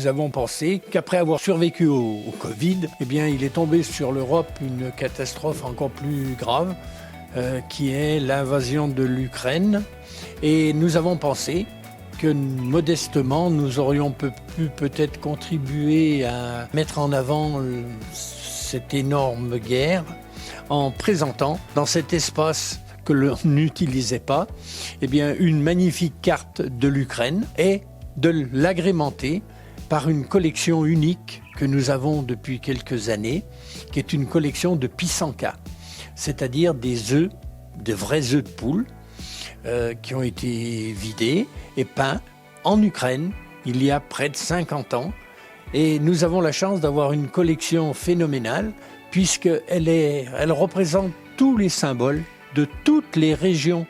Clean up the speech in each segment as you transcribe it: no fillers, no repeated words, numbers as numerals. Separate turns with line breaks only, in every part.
nous avons pensé qu'après avoir survécu au Covid, eh bien, il est tombé sur l'Europe une catastrophe encore plus grave, qui est l'invasion de l'Ukraine. Et nous avons pensé que modestement, nous aurions pu peut-être contribuer à mettre en avant cette énorme guerre en présentant dans cet espace que l'on n'utilisait pas, eh bien, une magnifique carte de l'Ukraine et de l'agrémenter par une collection unique que nous avons depuis quelques années, qui est une collection de pisanka, c'est-à-dire des œufs, de vrais œufs de poule, qui ont été vidés et peints en Ukraine il y a près de 50 ans. Et nous avons la chance d'avoir une collection phénoménale puisqu'elle représente tous les symboles de toutes les régions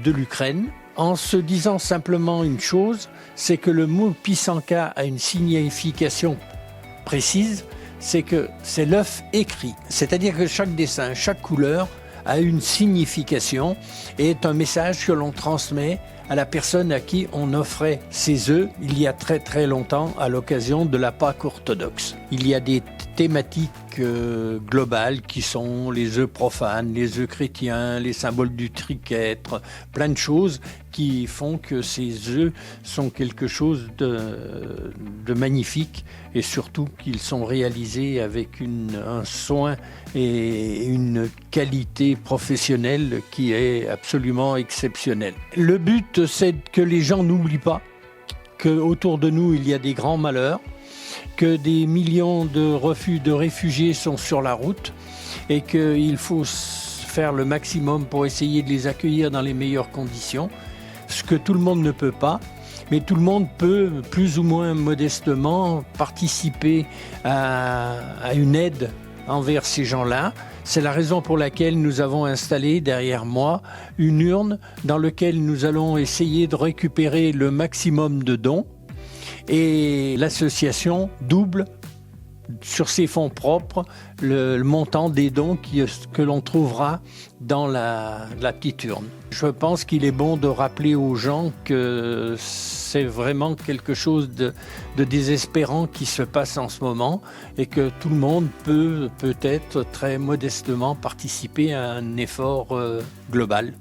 de l'Ukraine, en se disant simplement une chose, c'est que le mot pisanka a une signification précise, c'est que c'est l'œuf écrit. C'est-à-dire que chaque dessin, chaque couleur a une signification et est un message que l'on transmet à la personne à qui on offrait ces œufs il y a très très longtemps à l'occasion de la Pâque orthodoxe. Il y a des thématiques globales qui sont les œufs profanes, les œufs chrétiens, les symboles du triquetre, plein de choses qui font que ces œufs sont quelque chose de magnifique et surtout qu'ils sont réalisés avec un soin et une qualité professionnelle qui est absolument exceptionnelle. Le but, c'est que les gens n'oublient pas qu'autour de nous, il y a des grands malheurs, que des millions de réfugiés sont sur la route et qu'il faut faire le maximum pour essayer de les accueillir dans les meilleures conditions, ce que tout le monde ne peut pas, mais tout le monde peut plus ou moins modestement participer à une aide envers ces gens-là. C'est la raison pour laquelle nous avons installé derrière moi une urne dans laquelle nous allons essayer de récupérer le maximum de dons. Et l'association double sur ses fonds propres le montant des dons que l'on trouvera dans la petite urne. Je pense qu'il est bon de rappeler aux gens que c'est vraiment quelque chose de désespérant qui se passe en ce moment et que tout le monde peut peut-être très modestement participer à un effort global.